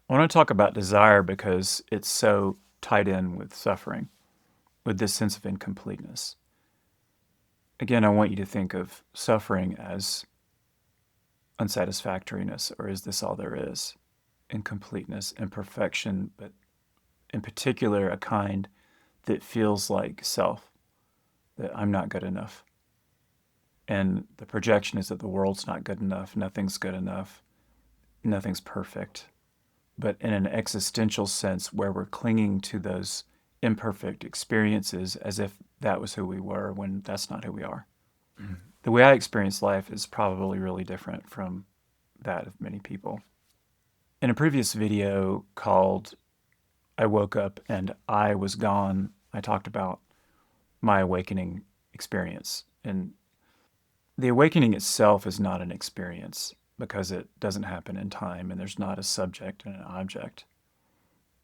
I want to talk about desire because it's so tied in with suffering, with this sense of incompleteness. Again, I want you to think of suffering as unsatisfactoriness, or is this all there is? Incompleteness, imperfection, but in particular, a kind that feels like self, that I'm not good enough. And the projection is that the world's not good enough, nothing's good enough, nothing's perfect. But in an existential sense, where we're clinging to those imperfect experiences as if that was who we were when that's not who we are. The way I experience life is probably really different from that of many people. In a previous video called I Woke Up and I Was Gone, I talked about my awakening experience. And the awakening itself is not an experience because it doesn't happen in time and there's not a subject and an object.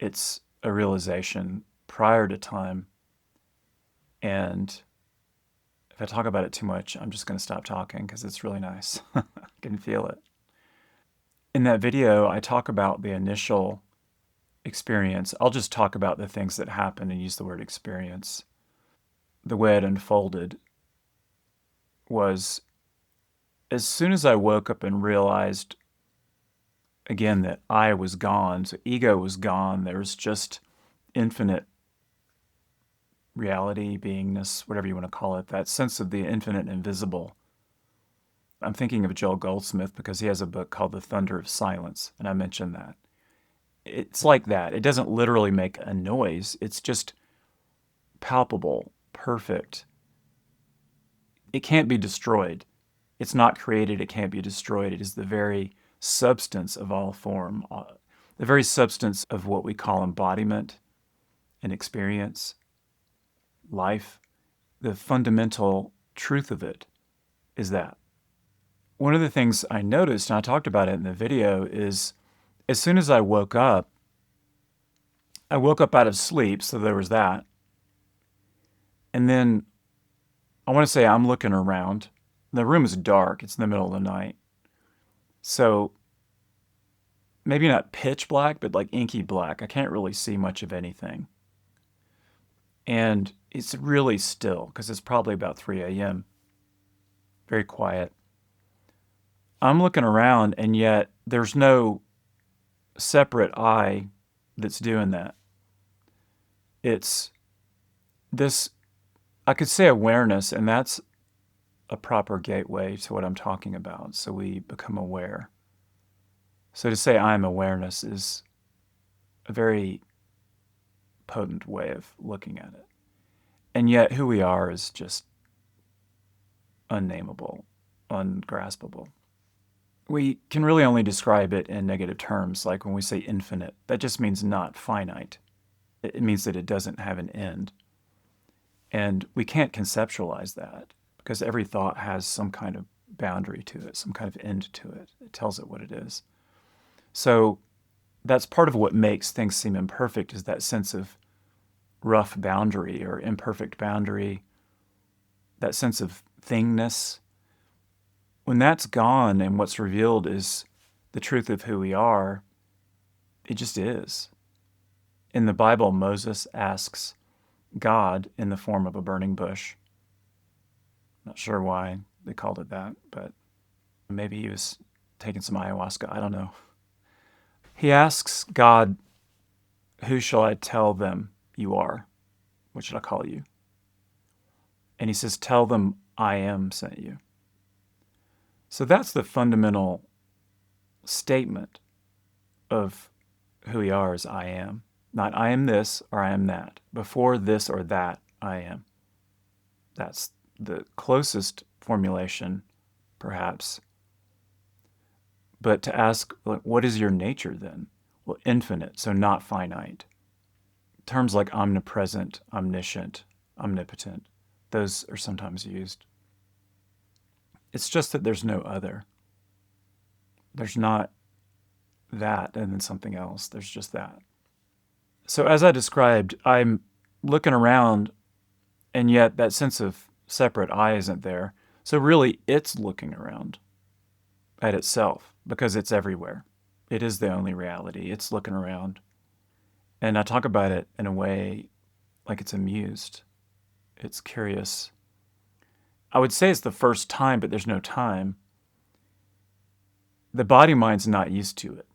It's a realization prior to time. And if I talk about it too much, I'm just going to stop talking because it's really nice. I can feel it. In that video, I talk about the initial experience. I'll just talk about the things that happen and use the word experience. The way it unfolded was as soon as I woke up and realized, again, that I was gone, so ego was gone, there was just infinite reality, beingness, whatever you want to call it, that sense of the infinite invisible. I'm thinking of Joel Goldsmith because he has a book called The Thunder of Silence, and I mentioned that. It's like that. It doesn't literally make a noise. It's just palpable, perfect. It can't be destroyed. It's not created. It can't be destroyed. It is the very substance of all form, the very substance of what we call embodiment and experience, life. The fundamental truth of it is that. One of the things I noticed, and I talked about it in the video, is as soon as I woke up out of sleep, so there was that. And then I want to say I'm looking around. The room is dark. It's in the middle of the night. So maybe not pitch black, but like inky black. I can't really see much of anything. And it's really still because it's probably about 3 a.m. Very quiet. I'm looking around, and yet there's no separate I that's doing that. It's this, I could say awareness, and that's a proper gateway to what I'm talking about. So we become aware. So to say I'm awareness is a very potent way of looking at it. And yet who we are is just unnameable, ungraspable. We can really only describe it in negative terms, like when we say infinite. That just means not finite. It means that it doesn't have an end. And we can't conceptualize that because every thought has some kind of boundary to it, some kind of end to it. It tells it what it is. So that's part of what makes things seem imperfect, is that sense of rough boundary or imperfect boundary, that sense of thingness. When that's gone and what's revealed is the truth of who we are, it just is. In the Bible, Moses asks God in the form of a burning bush. Not sure why they called it that, but maybe he was taking some ayahuasca. I don't know. He asks God, who shall I tell them you are? What should I call you? And he says, tell them I am sent you. So that's the fundamental statement of who we are, as I am. Not I am this or I am that. Before this or that, I am. That's the closest formulation, perhaps. But to ask, what is your nature then? Well, infinite, so not finite. Terms like omnipresent, omniscient, omnipotent, those are sometimes used. It's just that there's no other. There's not that and then something else. There's just that. So as I described, I'm looking around, and yet that sense of separate I isn't there. So really, it's looking around at itself because it's everywhere. It is the only reality. It's looking around. And I talk about it in a way like it's amused. It's curious. I would say it's the first time, but there's no time. The body mind's not used to it.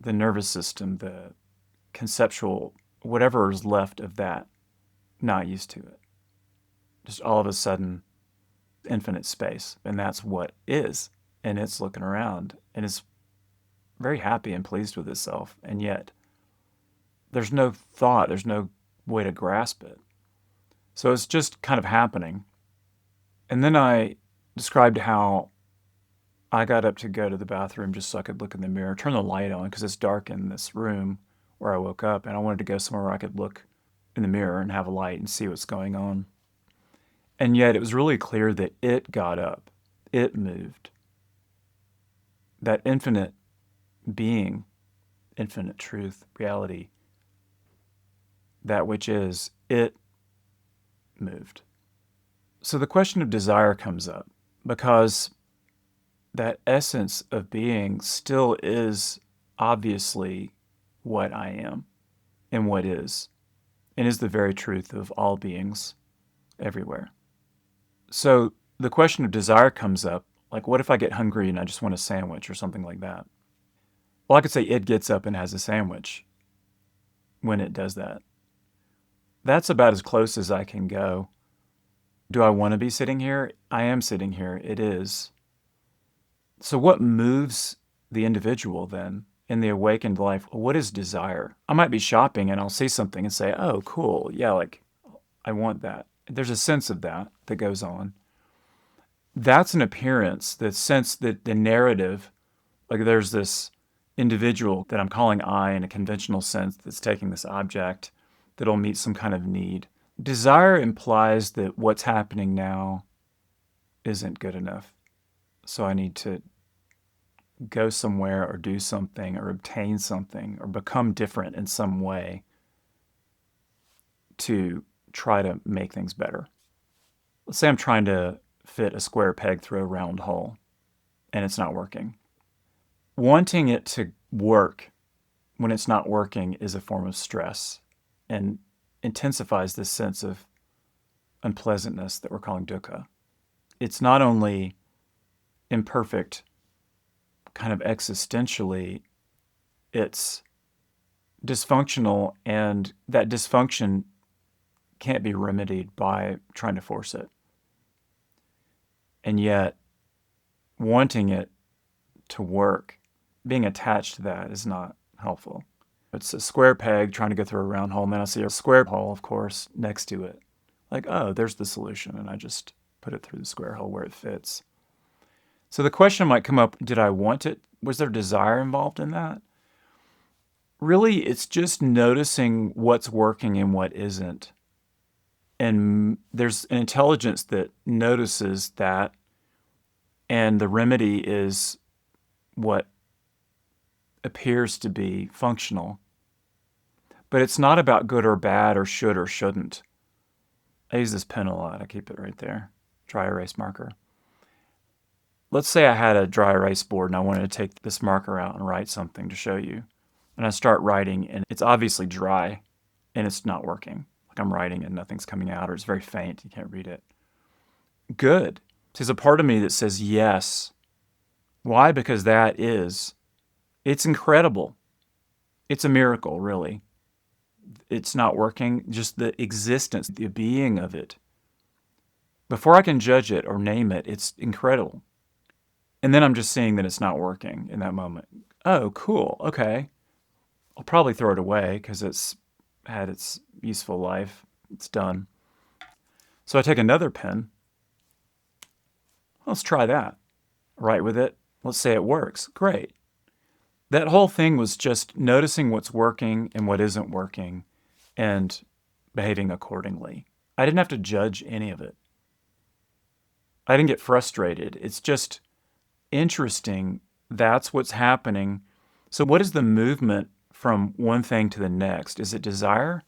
The nervous system, the conceptual, whatever is left of that, not used to it. Just all of a sudden, infinite space. And that's what is. And it's looking around and it's very happy and pleased with itself. And yet, there's no thought, there's no way to grasp it. So it's just kind of happening. And then I described how I got up to go to the bathroom just so I could look in the mirror, turn the light on because it's dark in this room where I woke up, and I wanted to go somewhere where I could look in the mirror and have a light and see what's going on. And yet it was really clear that it got up, it moved. That infinite being, infinite truth, reality, that which is, it moved. So the question of desire comes up because that essence of being still is obviously what I am and what is, and is the very truth of all beings everywhere. So the question of desire comes up, like what if I get hungry and I just want a sandwich or something like that? Well, I could say it gets up and has a sandwich when it does that. That's about as close as I can go. Do I want to be sitting here? I am sitting here. It is. So what moves the individual then in the awakened life? What is desire? I might be shopping and I'll see something and say, oh, cool. Yeah, like I want that. There's a sense of that goes on. That's an appearance, the sense that the narrative, like there's this individual that I'm calling I in a conventional sense that's taking this object that'll meet some kind of need. Desire implies that what's happening now isn't good enough. So I need to go somewhere or do something or obtain something or become different in some way to try to make things better. Let's say I'm trying to fit a square peg through a round hole and it's not working. Wanting it to work when it's not working is a form of stress and intensifies this sense of unpleasantness that we're calling dukkha. It's not only imperfect kind of existentially, it's dysfunctional, and that dysfunction can't be remedied by trying to force it. And yet, wanting it to work, being attached to that is not helpful. It's a square peg trying to go through a round hole, and then I see a square hole, of course, next to it. Like, oh, there's the solution, and I just put it through the square hole where it fits. So the question might come up, did I want it? Was there desire involved in that? Really, it's just noticing what's working and what isn't. And there's an intelligence that notices that, and the remedy is what appears to be functional. But it's not about good or bad or should or shouldn't. I use this pen a lot. I keep it right there. Dry erase marker. Let's say I had a dry erase board and I wanted to take this marker out and write something to show you. And I start writing and it's obviously dry and it's not working. Like I'm writing and nothing's coming out, or it's very faint. You can't read it. Good. There's a part of me that says yes. Why? Because it's incredible. It's a miracle, really. It's not working, just the existence, the being of it. Before I can judge it or name it, it's incredible. And then I'm just seeing that it's not working in that moment. Oh, cool. Okay. I'll probably throw it away because it's had its useful life. It's done. So I take another pen. Let's try that. Write with it. Let's say it works. Great. That whole thing was just noticing what's working and what isn't working and behaving accordingly. I didn't have to judge any of it. I didn't get frustrated. It's just interesting. That's what's happening. So what is the movement from one thing to the next? Is it desire?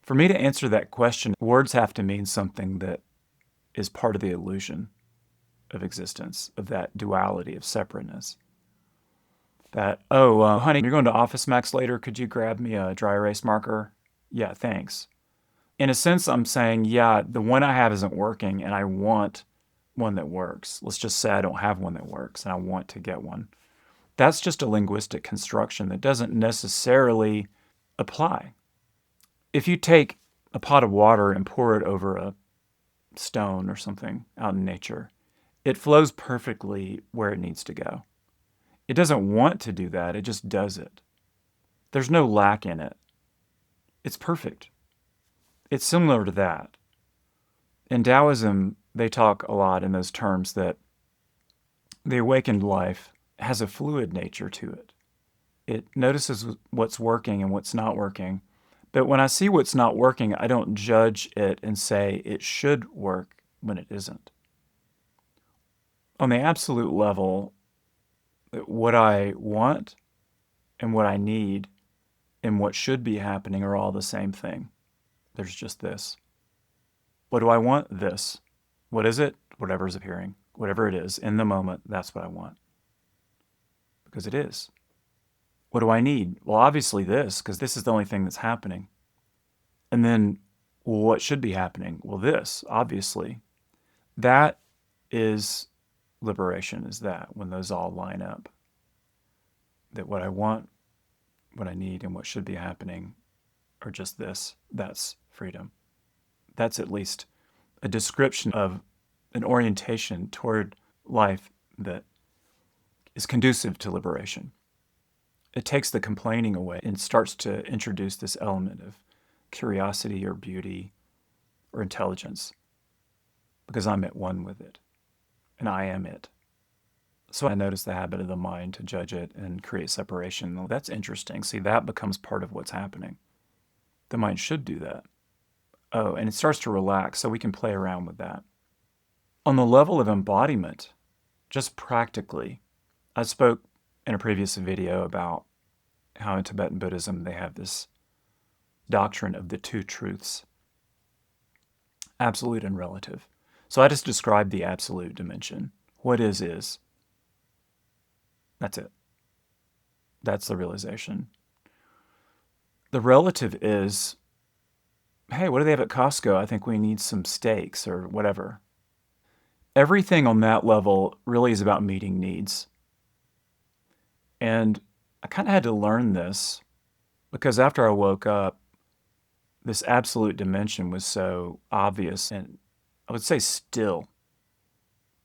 For me to answer that question, words have to mean something that is part of the illusion of existence, of that duality, of separateness. That, honey, you're going to Office Max later. Could you grab me a dry erase marker? Yeah, thanks. In a sense, I'm saying, yeah, the one I have isn't working and I want one that works. Let's just say I don't have one that works and I want to get one. That's just a linguistic construction that doesn't necessarily apply. If you take a pot of water and pour it over a stone or something out in nature, it flows perfectly where it needs to go. It doesn't want to do that, it just does it. There's no lack in it. It's perfect. It's similar to that. In Taoism, they talk a lot in those terms that the awakened life has a fluid nature to it. It notices what's working and what's not working. But when I see what's not working, I don't judge it and say it should work when it isn't. On the absolute level, what I want and what I need and what should be happening are all the same thing. There's just this. What do I want? This. What is it? Whatever is appearing. Whatever it is, in the moment, that's what I want. Because it is. What do I need? Well, obviously this, because this is the only thing that's happening. And then, well, what should be happening? Well, this, obviously. That is liberation, is that, when those all line up. That what I want, what I need, and what should be happening are just this. That's freedom. That's at least a description of an orientation toward life that is conducive to liberation. It takes the complaining away and starts to introduce this element of curiosity or beauty or intelligence, because I'm at one with it, and I am it. So I notice the habit of the mind to judge it and create separation. Well, that's interesting. See, that becomes part of what's happening. The mind should do that. Oh, and it starts to relax, so we can play around with that. On the level of embodiment, just practically, I spoke in a previous video about how in Tibetan Buddhism they have this doctrine of the two truths, absolute and relative. So I just described the absolute dimension. What is. That's it. That's the realization. The relative is, hey, what do they have at Costco? I think we need some steaks or whatever. Everything on that level really is about meeting needs. And I kind of had to learn this because after I woke up, this absolute dimension was so obvious and I would say still,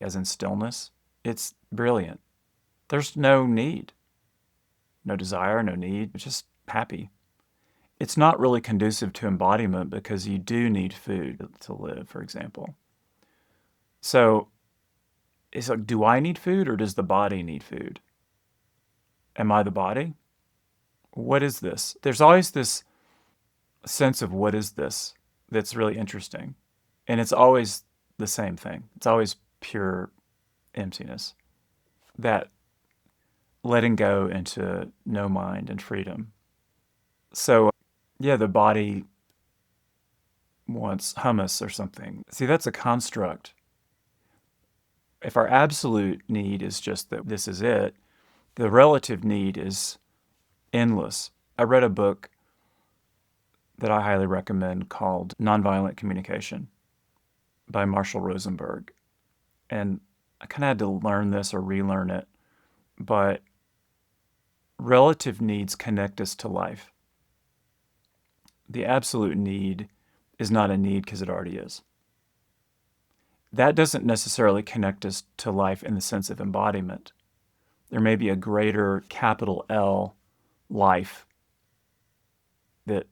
as in stillness. It's brilliant. There's no need, no desire, no need, just happy. It's not really conducive to embodiment because you do need food to live, for example. So it's like, do I need food or does the body need food? Am I the body? What is this? There's always this sense of what is this that's really interesting. And it's always the same thing. It's always pure emptiness. That letting go into no mind and freedom. So, yeah, the body wants hummus or something. See, that's a construct. If our absolute need is just that this is it, the relative need is endless. I read a book that I highly recommend called Nonviolent Communication by Marshall Rosenberg. And I kind of had to learn this or relearn it, but relative needs connect us to life. The absolute need is not a need because it already is. That doesn't necessarily connect us to life in the sense of embodiment. There may be a greater capital L life that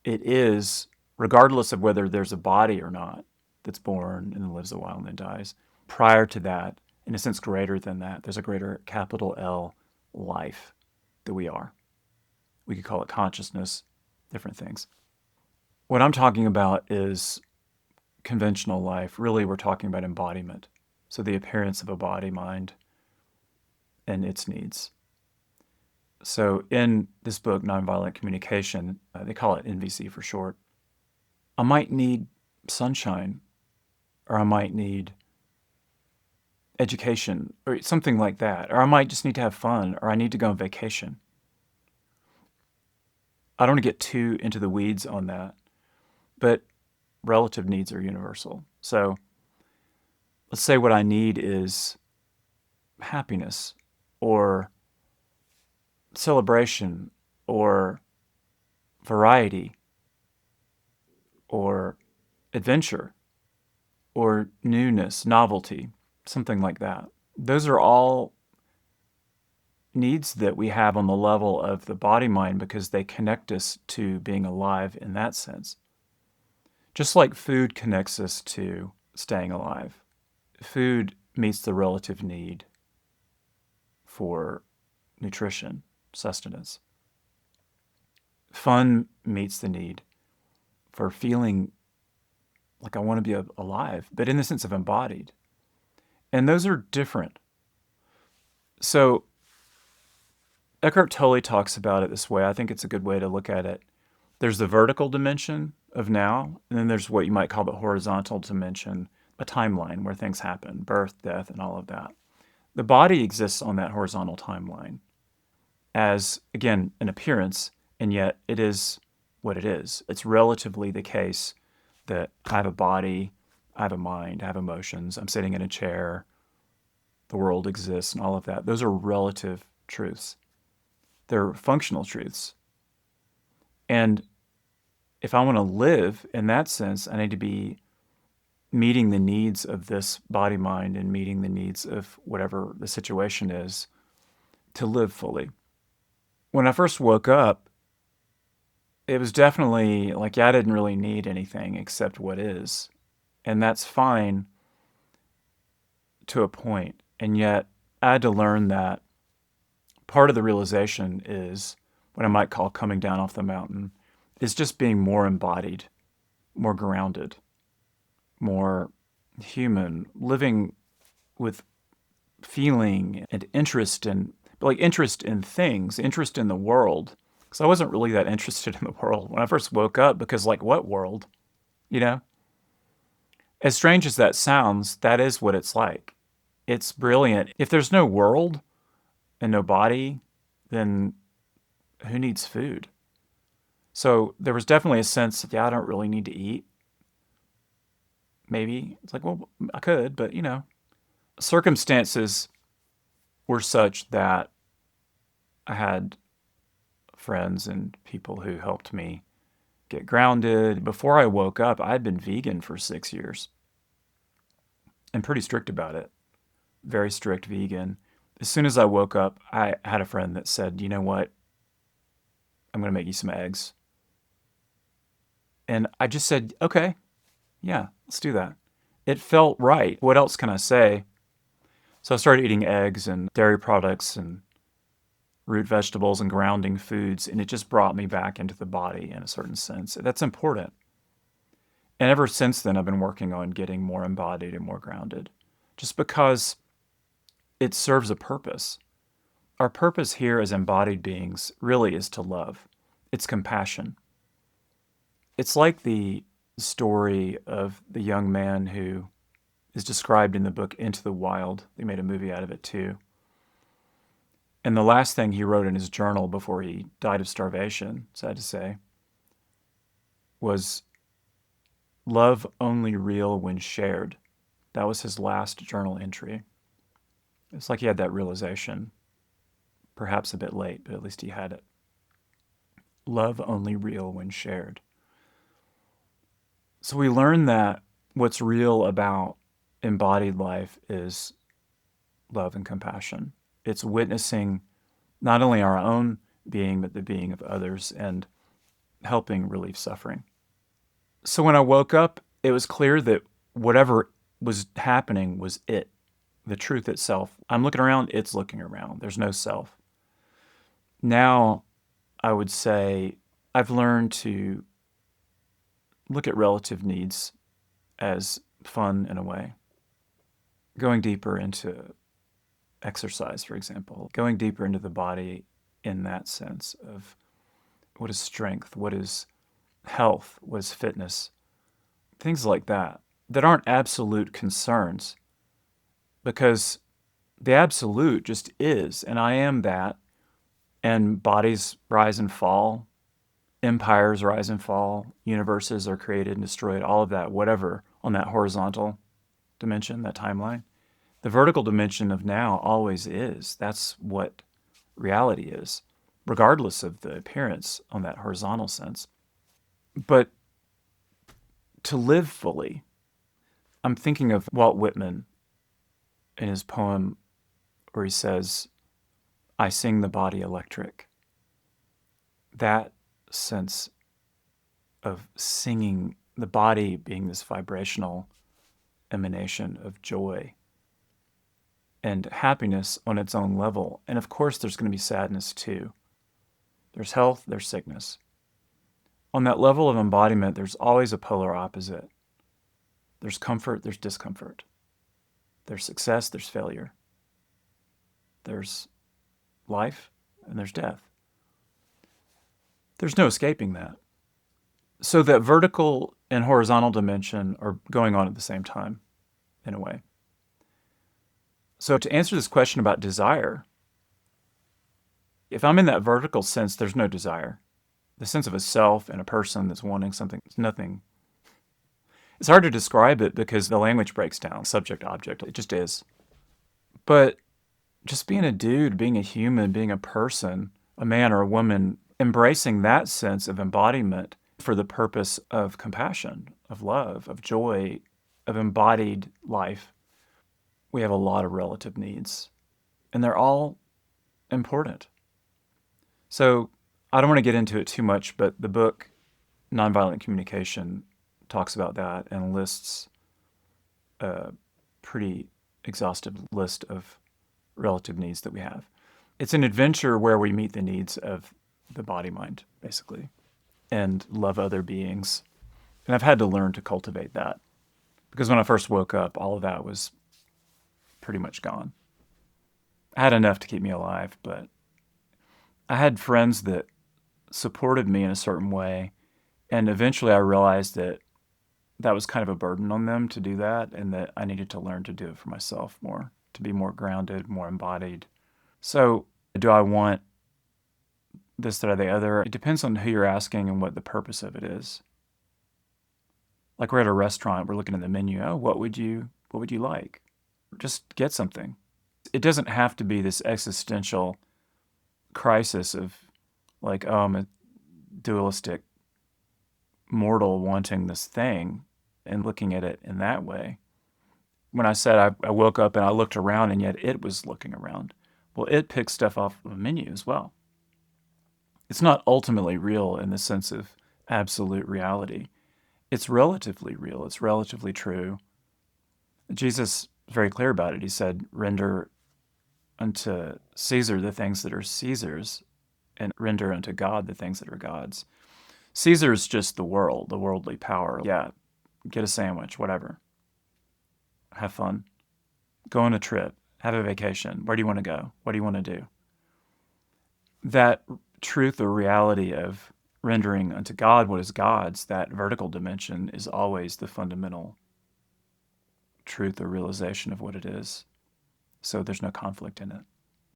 it is, regardless of whether there's a body or not, that's born and then lives a while and then dies. Prior to that, in a sense greater than that, there's a greater capital L life that we are. We could call it consciousness, different things. What I'm talking about is conventional life. Really, we're talking about embodiment. So the appearance of a body, mind, and its needs. So in this book, Nonviolent Communication, they call it NVC for short, I might need sunshine, or I might need education or something like that. Or I might just need to have fun, or I need to go on vacation. I don't want to get too into the weeds on that, but relative needs are universal. So let's say what I need is happiness or celebration or variety or adventure or newness, novelty, something like that. Those are all needs that we have on the level of the body mind because they connect us to being alive in that sense. Just like food connects us to staying alive, food meets the relative need for nutrition, sustenance. Fun meets the need for feeling like I want to be alive, but in the sense of embodied. And those are different. So Eckhart Tolle talks about it this way. I think it's a good way to look at it. There's the vertical dimension of now, and then there's what you might call the horizontal dimension, a timeline where things happen, birth, death, and all of that. The body exists on that horizontal timeline as, again, an appearance, and yet it is what it is. It's relatively the case that I have a body, I have a mind, I have emotions, I'm sitting in a chair, the world exists, and all of that. Those are relative truths. They're functional truths. And if I want to live in that sense, I need to be meeting the needs of this body mind and meeting the needs of whatever the situation is to live fully. When I first woke up, it was definitely like, yeah, I didn't really need anything except what is. And that's fine to a point. And yet I had to learn that part of the realization is what I might call coming down off the mountain is just being more embodied, more grounded, more human, living with feeling and interest in things, interest in the world. Because I wasn't really that interested in the world when I first woke up because what world? You know? As strange as that sounds, that is what it's like. It's brilliant. If there's no world and no body, then who needs food? So there was definitely a sense of, yeah, I don't really need to eat. Maybe. It's like, well, I could, but circumstances were such that I had friends and people who helped me get grounded. Before I woke up, I had been vegan for 6 years and pretty strict about it. Very strict vegan. As soon as I woke up, I had a friend that said, you know what? I'm going to make you some eggs. And I just said, okay, yeah, let's do that. It felt right. What else can I say? So I started eating eggs and dairy products and root vegetables and grounding foods, and it just brought me back into the body in a certain sense. That's important. And ever since then, I've been working on getting more embodied and more grounded, just because it serves a purpose. Our purpose here as embodied beings really is to love. It's compassion. It's like the story of the young man who is described in the book Into the Wild. They made a movie out of it too. And the last thing he wrote in his journal before he died of starvation, sad to say, was love only real when shared. That was his last journal entry. It's like he had that realization, perhaps a bit late, but at least he had it. Love only real when shared. So we learn that what's real about embodied life is love and compassion. It's witnessing not only our own being, but the being of others and helping relieve suffering. So when I woke up, it was clear that whatever was happening was it, the truth itself. I'm looking around, it's looking around. There's no self. Now, I would say I've learned to look at relative needs as fun in a way. Going deeper into exercise, for example, going deeper into the body in that sense of what is strength, what is health, what is fitness, things like that, that aren't absolute concerns, because the absolute just is, and I am that, and bodies rise and fall, empires rise and fall, universes are created and destroyed, all of that, whatever, on that horizontal dimension, that timeline. The vertical dimension of now always is. That's what reality is, regardless of the appearance on that horizontal sense. But to live fully, I'm thinking of Walt Whitman in his poem where he says, I sing the body electric. That sense of singing, the body being this vibrational emanation of joy and happiness on its own level. And of course, there's going to be sadness too. There's health, there's sickness. On that level of embodiment, there's always a polar opposite. There's comfort, there's discomfort. There's success, there's failure. There's life, and there's death. There's no escaping that. So that vertical and horizontal dimension are going on at the same time, in a way. So to answer this question about desire, if I'm in that vertical sense, there's no desire. The sense of a self and a person that's wanting something, it's nothing. It's hard to describe it because the language breaks down, subject, object, it just is. But just being a dude, being a human, being a person, a man or a woman, embracing that sense of embodiment for the purpose of compassion, of love, of joy, of embodied life, we have a lot of relative needs, and they're all important. So I don't want to get into it too much, but the book Nonviolent Communication talks about that and lists a pretty exhaustive list of relative needs that we have. It's an adventure where we meet the needs of the body-mind, basically, and love other beings. And I've had to learn to cultivate that because when I first woke up, all of that was pretty much gone. I had enough to keep me alive, but I had friends that supported me in a certain way, and eventually I realized that that was kind of a burden on them to do that, and that I needed to learn to do it for myself more, to be more grounded, more embodied. So do I want this, that, or the other? It depends on who you're asking and what the purpose of it is. Like we're at a restaurant, we're looking at the menu. Oh, what would you like? Just get something. It doesn't have to be this existential crisis of like, oh, I'm a dualistic mortal wanting this thing and looking at it in that way. When I said I woke up and I looked around and yet it was looking around, well, it picks stuff off of a menu as well. It's not ultimately real in the sense of absolute reality. It's relatively real. It's relatively true. Jesus is very clear about it. He said, render unto Caesar the things that are Caesar's, and render unto God the things that are God's. Caesar's just the world, the worldly power. Yeah, get a sandwich, whatever. Have fun. Go on a trip. Have a vacation. Where do you want to go? What do you want to do? That truth or reality of rendering unto God what is God's, that vertical dimension is always the fundamental truth or realization of what it is. So there's no conflict in it.